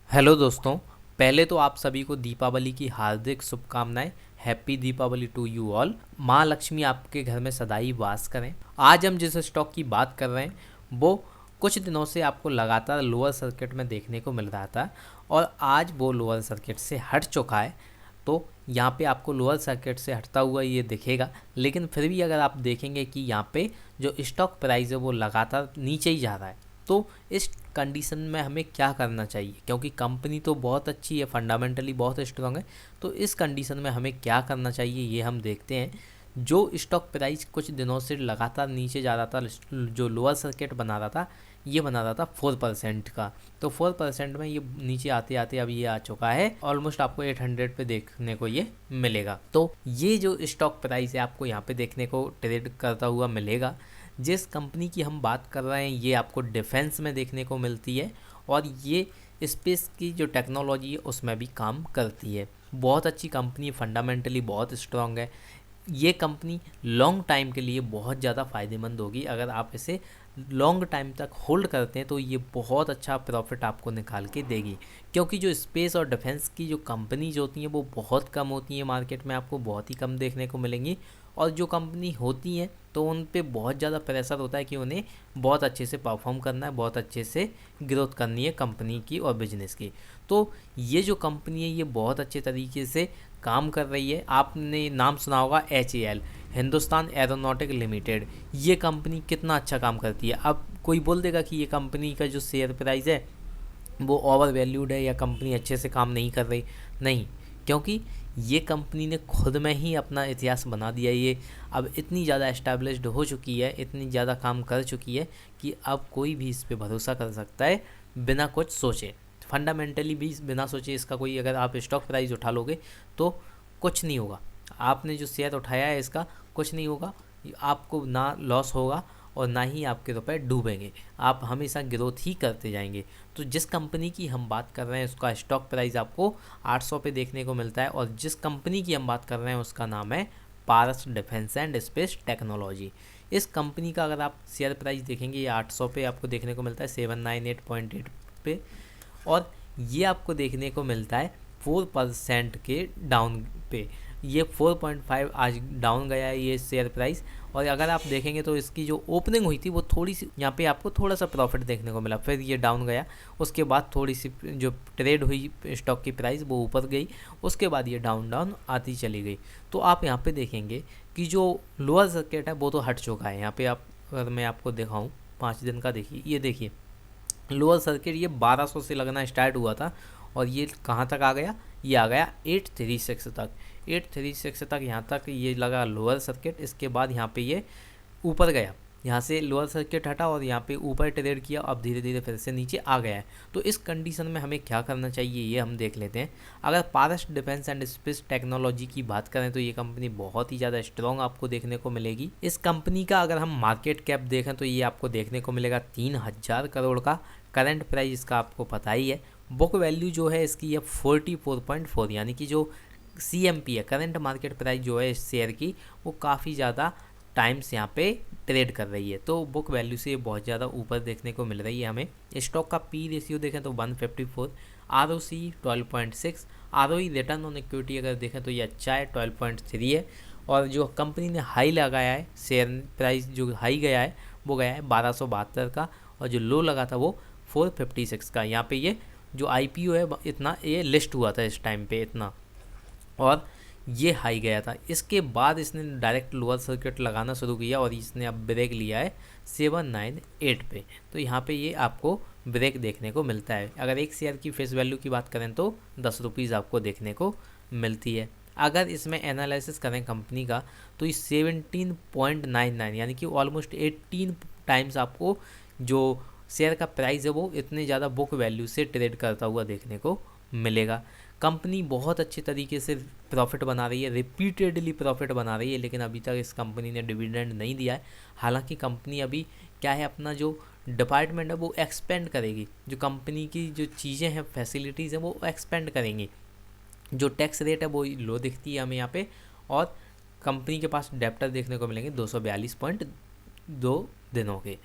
Hello दोस्तों। पहले तो आप सभी को दीपावली की हार्दिक शुभकामनाएं। Happy Deepavali to you all. माँ लक्ष्मी आपके घर में सदाई वास करें। आज हम जिस स्टॉक की बात कर रहे हैं वो कुछ दिनों से आपको लगातार लोअर सर्किट में देखने को मिल रहा था और आज वो लोअर सर्किट से हट चुका है। तो यहाँ पे आपको लोअर सर्किट से हटता हुआ ये दिखेगा, लेकिन फिर भी अगर आप देखेंगे कि यहाँ पे जो स्टॉक प्राइस है वो लगातार नीचे ही जा रहा है। तो इस कंडीशन में हमें क्या करना चाहिए, क्योंकि कंपनी तो बहुत अच्छी है, फंडामेंटली बहुत स्ट्रांग है। तो इस कंडीशन में हमें क्या करना चाहिए ये हम देखते हैं। जो स्टॉक प्राइस कुछ दिनों से लगातार नीचे जा रहा था, जो लोअर सर्किट बना रहा था, ये बना रहा था 4% का। तो 4% में ये नीचे आते आते अब ये आ चुका है, ऑलमोस्ट आपको 800 पे देखने को ये मिलेगा। तो ये जो स्टॉक प्राइस है आपको यहाँ पे देखने को ट्रेड करता हुआ मिलेगा। जिस कंपनी की हम बात कर रहे हैं ये आपको डिफेंस में देखने को मिलती है और ये स्पेस की जो टेक्नोलॉजी है उसमें भी काम करती है। बहुत अच्छी कंपनी, फंडामेंटली बहुत स्ट्रांग है। ये कंपनी लॉन्ग टाइम के लिए बहुत ज़्यादा फ़ायदेमंद होगी। अगर आप इसे लॉन्ग टाइम तक होल्ड करते हैं तो ये बहुत अच्छा प्रॉफिट आपको निकाल के देगी, क्योंकि जो स्पेस और डिफेंस की जो कंपनीज होती हैं वो बहुत कम होती हैं मार्केट में, आपको बहुत ही कम देखने को मिलेंगी। और जो कंपनी होती हैं तो उन पे बहुत ज़्यादा प्रेशर होता है कि उन्हें बहुत अच्छे से परफॉर्म करना है, बहुत अच्छे से ग्रोथ करनी है कंपनी की और बिजनेस की। तो ये जो कंपनी है ये बहुत अच्छे तरीके से काम कर रही है। आपने नाम सुना होगा HAL, हिंदुस्तान एरोनॉटिक लिमिटेड। ये कंपनी कितना अच्छा काम करती है। अब कोई बोल देगा कि ये कंपनी का जो शेयर प्राइस है वो ओवर वैल्यूड है या कंपनी अच्छे से काम नहीं कर रही। नहीं, क्योंकि ये कंपनी ने खुद में ही अपना इतिहास बना दिया। ये अब इतनी ज़्यादा एस्टैब्लिश्ड हो चुकी है, इतनी ज़्यादा काम कर चुकी है कि अब कोई भी इस पे भरोसा कर सकता है बिना कुछ सोचे, फंडामेंटली भी बिना सोचे। इसका कोई अगर आप स्टॉक प्राइस उठा लोगे तो कुछ नहीं होगा। आपने जो शेयर उठाया है इसका कुछ नहीं होगा, आपको ना लॉस होगा और ना ही आपके रुपए डूबेंगे। आप हमेशा ग्रोथ ही करते जाएंगे। तो जिस कंपनी की हम बात कर रहे हैं उसका स्टॉक प्राइस आपको 800 पे देखने को मिलता है और जिस कंपनी की हम बात कर रहे हैं उसका नाम है पारस डिफेंस एंड स्पेस टेक्नोलॉजी। इस कंपनी का अगर आप शेयर प्राइस देखेंगे ये 800 पे आपको देखने को मिलता है, 798.8 पे। और ये आपको देखने को मिलता है 4% के डाउन पे। ये 4.5 आज डाउन गया है ये शेयर प्राइस। और अगर आप देखेंगे तो इसकी जो ओपनिंग हुई थी वो थोड़ी सी, यहाँ पे आपको थोड़ा सा प्रॉफिट देखने को मिला, फिर ये डाउन गया। उसके बाद थोड़ी सी जो ट्रेड हुई स्टॉक की प्राइस वो ऊपर गई, उसके बाद ये डाउन डाउन आती चली गई। तो आप यहाँ पे देखेंगे कि जो लोअर सर्किट है वो तो हट चुका है। यहाँ पे आप, अगर मैं आपको दिखाऊँ 5 दिन का, देखिए ये देखिए लोअर सर्किट ये 1200 से लगना स्टार्ट हुआ था और ये कहाँ तक आ गया, ये आ गया 836 तक। 836 तक यहाँ तक ये लगा लोअर सर्किट। इसके बाद यहाँ पे ये ऊपर गया, यहाँ से लोअर सर्किट हटा और यहाँ पे ऊपर ट्रेड किया, अब धीरे धीरे फिर से नीचे आ गया है। तो इस कंडीशन में हमें क्या करना चाहिए ये हम देख लेते हैं। अगर पारस डिफेंस एंड स्पेस टेक्नोलॉजी की बात करें तो ये कंपनी बहुत ही ज़्यादा स्ट्रॉन्ग आपको देखने को मिलेगी। इस कंपनी का अगर हम मार्केट कैप देखें तो ये आपको देखने को मिलेगा 3000 करोड़ का। करंट प्राइस इसका आपको पता ही है। बुक वैल्यू जो है इसकी है 44.4, यानी कि जो CMP है, करंट मार्केट प्राइस जो है इस शेयर की, वो काफ़ी ज़्यादा टाइम्स यहाँ पे ट्रेड कर रही है। तो बुक वैल्यू से बहुत ज़्यादा ऊपर देखने को मिल रही है हमें। स्टॉक का P रेशियो देखें तो 154, ROC 12.6, ROE return on equity अगर देखें तो ये अच्छा है, 12.3 है। और जो कंपनी ने हाई लगाया है, शेयर प्राइस जो हाई गया है वो गया है 1272 का और जो लो लगा था वो 456 का। यहाँ पे ये जो IPO है इतना ये लिस्ट हुआ था इस टाइम पे इतना, और ये हाई गया था। इसके बाद इसने डायरेक्ट लोअर सर्किट लगाना शुरू किया और इसने अब ब्रेक लिया है 798 पे। तो यहाँ पे ये आपको ब्रेक देखने को मिलता है। अगर एक शेयर की फेस वैल्यू की बात करें तो 10 रुपीज़ आपको देखने को मिलती है। अगर इसमें एनालिसिस करें कंपनी का तो ये 17.99 यानी कि ऑलमोस्ट 18 टाइम्स आपको जो शेयर का प्राइस है वो इतने ज़्यादा बुक वैल्यू से ट्रेड करता हुआ देखने को मिलेगा। कंपनी बहुत अच्छे तरीके से प्रॉफिट बना रही है, रिपीटेडली प्रॉफिट बना रही है, लेकिन अभी तक इस कंपनी ने डिविडेंड नहीं दिया है। हालांकि कंपनी अभी क्या है, अपना जो डिपार्टमेंट है वो एक्सपेंड करेगी, जो कंपनी की जो चीज़ें हैं, फैसिलिटीज़ हैं वो एक्सपेंड करेंगी। जो टैक्स रेट है वो लो दिखती है हमें यहाँ पे। और कंपनी के पास डेप्टर देखने को मिलेंगे 242.2 दिनों के।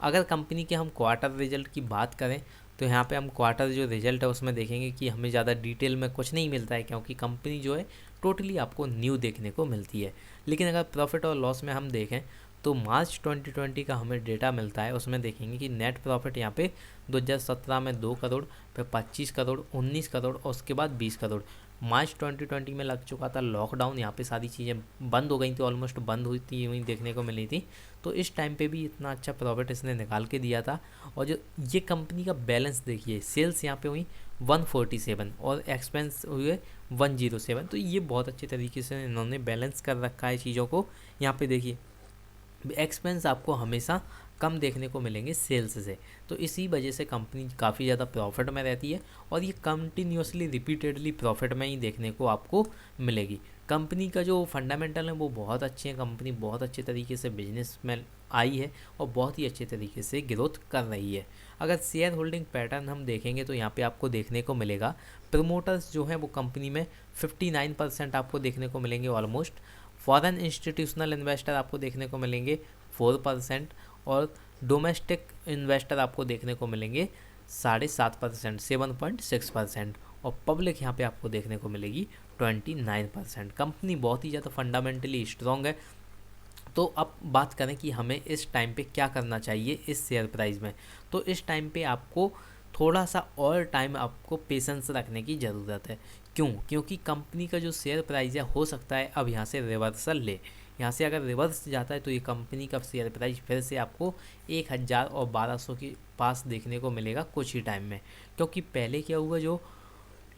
अगर कंपनी के हम क्वार्टर रिजल्ट की बात करें तो यहाँ पे हम क्वार्टर जो रिजल्ट है उसमें देखेंगे कि हमें ज़्यादा डिटेल में कुछ नहीं मिलता है, क्योंकि कंपनी जो है टोटली आपको न्यू देखने को मिलती है। लेकिन अगर प्रॉफिट और लॉस में हम देखें तो मार्च 2020 का हमें डेटा मिलता है, उसमें देखेंगे कि नेट प्रॉफिट यहाँ पे 2017 में 2 करोड़, फिर 25 करोड़, 19 करोड़ और उसके बाद 20 करोड़। मार्च 2020 में लग चुका था लॉकडाउन, यहाँ पे सारी चीज़ें बंद हो गई थी, ऑलमोस्ट बंद हुई थी वहीं देखने को मिली थी। तो इस टाइम पे भी इतना अच्छा प्रॉफिट इसने निकाल के दिया था। और जो ये कंपनी का बैलेंस देखिए, सेल्स यहाँ पे हुई 147 और एक्सपेंस हुए 107। तो ये बहुत अच्छे तरीके से इन्होंने बैलेंस कर रखा है चीज़ों को। यहाँ पे देखिए एक्सपेंस आपको हमेशा कम देखने को मिलेंगे सेल्स से, तो इसी वजह से कंपनी काफ़ी ज़्यादा प्रॉफिट में रहती है और ये कंटिन्यूसली रिपीटेडली प्रॉफिट में ही देखने को आपको मिलेगी। कंपनी का जो फंडामेंटल है वो बहुत अच्छे हैं, कंपनी बहुत अच्छे तरीके से बिजनेस में आई है और बहुत ही अच्छे तरीके से ग्रोथ कर रही है। अगर शेयर होल्डिंग पैटर्न हम देखेंगे तो यहाँ पे आपको देखने को मिलेगा प्रमोटर्स जो हैं वो कंपनी में 59% आपको देखने को मिलेंगे ऑलमोस्ट। फॉरेन इंस्टीट्यूशनल इन्वेस्टर आपको देखने को मिलेंगे 4% और डोमेस्टिक इन्वेस्टर आपको देखने को मिलेंगे 7.5%, 7.6%। और पब्लिक यहाँ पे आपको देखने को मिलेगी 29%। कंपनी बहुत ही ज़्यादा फंडामेंटली स्ट्रॉन्ग है। तो अब बात करें कि हमें इस टाइम पे क्या करना चाहिए इस शेयर प्राइस में, तो इस टाइम पे आपको थोड़ा सा और टाइम आपको पेशेंस रखने की ज़रूरत है। क्यों? क्योंकि कंपनी का जो शेयर प्राइस है हो सकता है अब यहाँ से रिवर्सल ले। यहाँ से अगर रिवर्स जाता है तो ये कंपनी का शेयर प्राइस फिर से आपको 1012 के पास देखने को मिलेगा कुछ ही टाइम में। क्योंकि पहले क्या हुआ, जो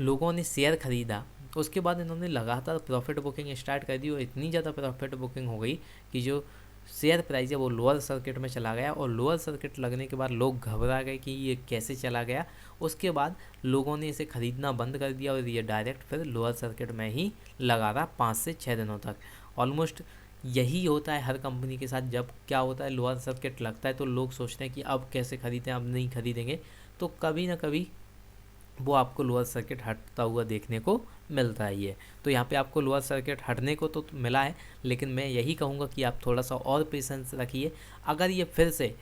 लोगों ने शेयर खरीदा उसके बाद इन्होंने लगातार प्रॉफिट बुकिंग स्टार्ट कर दी और इतनी ज़्यादा प्रॉफिट बुकिंग हो गई कि जो शेयर प्राइस है वो लोअर सर्किट में चला गया। और लोअर सर्किट लगने के बाद लोग घबरा गए कि ये कैसे चला गया। उसके बाद लोगों ने इसे ख़रीदना बंद कर दिया और ये डायरेक्ट फिर लोअर सर्किट में ही लगा रहा 5 से 6 दिनों तक। ऑलमोस्ट यही होता है हर कंपनी के साथ। जब क्या होता है, लोअर सर्किट लगता है तो लोग सोचते हैं कि अब कैसे ख़रीदें, अब नहीं ख़रीदेंगे। तो कभी ना कभी वो आपको लोअर सर्किट हटता हुआ देखने को मिलता ही है। तो यहाँ पे आपको लोअर सर्किट हटने को तो मिला है, लेकिन मैं यही कहूँगा कि आप थोड़ा सा और पेशेंस रखिए। अगर ये फिर से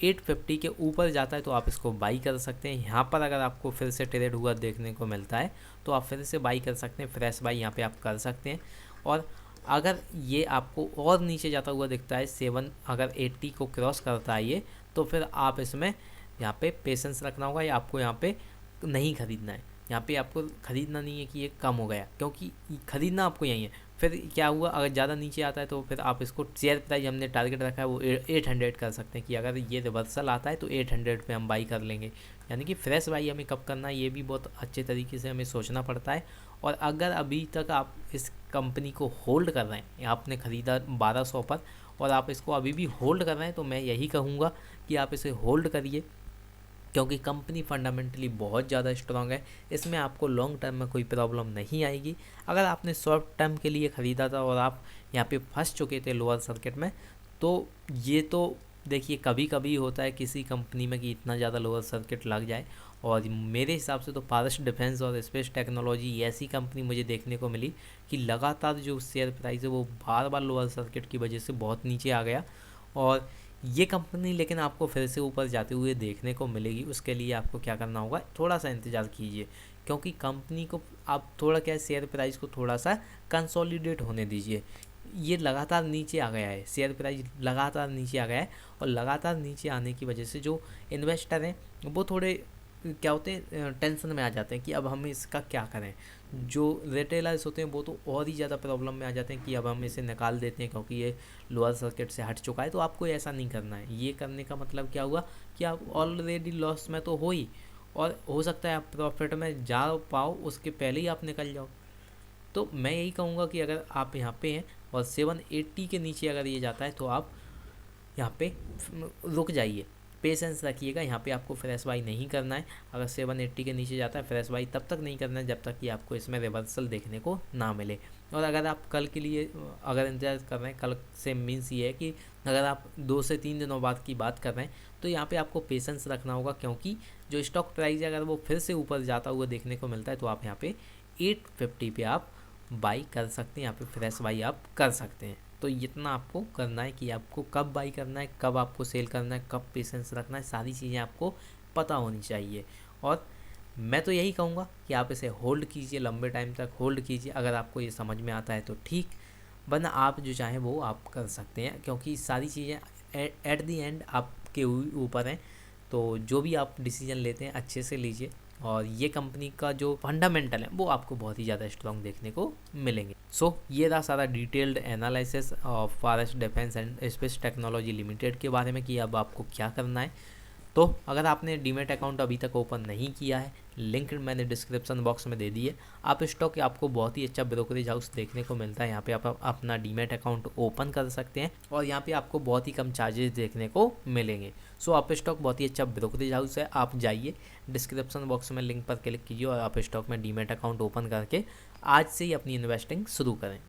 850 के ऊपर जाता है तो आप इसको बाई कर सकते हैं। यहाँ पर अगर आपको फिर से ट्रेड हुआ देखने को मिलता है तो आप फिर से बाई कर सकते हैं, फ्रेश बाई यहाँ पे आप कर सकते हैं। और अगर ये आपको और नीचे जाता हुआ दिखता है, 7 अगर 80 को क्रॉस करता है ये, तो फिर आप इसमें यहाँ पे पेशेंस रखना होगा या आपको यहाँ पे नहीं खरीदना है। यहाँ पे आपको ख़रीदना नहीं है कि ये कम हो गया, क्योंकि ख़रीदना आपको यही है। फिर क्या हुआ, अगर ज़्यादा नीचे आता है तो फिर आप इसको शेयर प्राइस हमने टारगेट रखा है वो 800 कर सकते हैं कि अगर ये रिवर्सल आता है तो 800 पे हम बाई कर लेंगे। यानी कि फ्रेश बाई हमें कब करना है ये भी बहुत अच्छे तरीके से हमें सोचना पड़ता है। और अगर अभी तक आप इस कंपनी को होल्ड कर रहे हैं, आपने ख़रीदा 1200 पर और आप इसको अभी भी होल्ड कर रहे हैं, तो मैं यही कहूँगा कि आप इसे होल्ड करिए, क्योंकि कंपनी फंडामेंटली बहुत ज़्यादा स्ट्रॉन्ग है। इसमें आपको लॉन्ग टर्म में कोई प्रॉब्लम नहीं आएगी। अगर आपने शॉर्ट टर्म के लिए ख़रीदा था और आप यहाँ पे फंस चुके थे लोअर सर्किट में, तो ये तो देखिए कभी कभी होता है किसी कंपनी में कि इतना ज़्यादा लोअर सर्किट लग जाए। और मेरे हिसाब से तो पारस डिफेंस और स्पेस टेक्नोलॉजी ऐसी कंपनी मुझे देखने को मिली कि लगातार जो शेयर प्राइस है वो बार बार लोअर सर्किट की वजह से बहुत नीचे आ गया। और ये कंपनी लेकिन आपको फिर से ऊपर जाते हुए देखने को मिलेगी। उसके लिए आपको क्या करना होगा, थोड़ा सा इंतज़ार कीजिए, क्योंकि कंपनी को आप थोड़ा क्या शेयर प्राइस को थोड़ा सा कंसोलिडेट होने दीजिए। ये लगातार नीचे आ गया है, शेयर प्राइस लगातार नीचे आ गया है और लगातार नीचे आने की वजह से जो इन्वेस्टर हैं वो थोड़े क्या होते हैं, टेंशन में आ जाते हैं कि अब हम इसका क्या करें। जो रिटेलर्स होते हैं वो तो और ही ज़्यादा प्रॉब्लम में आ जाते हैं कि अब हम इसे निकाल देते हैं क्योंकि ये लोअर सर्किट से हट चुका है। तो आपको ऐसा नहीं करना है। ये करने का मतलब क्या हुआ कि आप ऑलरेडी लॉस में तो हो ही, और हो सकता है आप प्रॉफिट में जा पाओ उसके पहले ही आप निकल जाओ। तो मैं यही कहूँगा कि अगर आप यहाँ पे हैं और 780 के नीचे अगर ये जाता है तो आप यहाँ पे रुक जाइए, पेशेंस रखिएगा। यहाँ पे आपको फ्रेश बाई नहीं करना है। अगर 780 के नीचे जाता है फ्रेश बाई तब तक नहीं करना है जब तक कि आपको इसमें रिवर्सल देखने को ना मिले। और अगर आप कल के लिए अगर इंतजार कर रहे हैं, कल से मीन्स ये है कि अगर आप 2 से 3 दिनों बाद की बात कर रहे हैं, तो यहाँ पे आपको पेशेंस रखना होगा, क्योंकि जो स्टॉक प्राइस है अगर वो फिर से ऊपर जाता हुआ देखने को मिलता है तो आप यहाँ पे 850 पे आप बाई कर सकते हैं, यहाँ पे फ्रेश बाई आप कर सकते हैं। तो इतना आपको करना है कि आपको कब बाई करना है, कब आपको सेल करना है, कब पेशेंस रखना है, सारी चीज़ें आपको पता होनी चाहिए। और मैं तो यही कहूँगा कि आप इसे होल्ड कीजिए, लंबे टाइम तक होल्ड कीजिए। अगर आपको ये समझ में आता है तो ठीक, वरना आप जो चाहें वो आप कर सकते हैं, क्योंकि सारी चीज़ें एट दी एंड आपके ऊपर हैं। तो जो भी आप डिसीजन लेते हैं अच्छे से लीजिए, और ये कंपनी का जो फंडामेंटल है वो आपको बहुत ही ज़्यादा स्ट्रॉन्ग देखने को मिलेंगे। सो ये रहा सारा detailed analysis of forest defence and space technology limited के बारे में कि अब आपको क्या करना है। तो अगर आपने डीमेट अकाउंट अभी तक ओपन नहीं किया है, लिंक मैंने डिस्क्रिप्शन बॉक्स में दे दी है। आप स्टॉक आपको बहुत ही अच्छा ब्रोकरेज हाउस देखने को मिलता है, यहाँ पे आप अपना डीमेट अकाउंट ओपन कर सकते हैं और यहाँ पे आपको बहुत ही कम चार्जेस देखने को मिलेंगे। सो आप स्टॉक बहुत ही अच्छा ब्रोकरेज हाउस है, आप जाइए डिस्क्रिप्शन बॉक्स में लिंक पर क्लिक कीजिए और आप स्टॉक में डीमेट अकाउंट ओपन करके आज से ही अपनी इन्वेस्टिंग शुरू करें।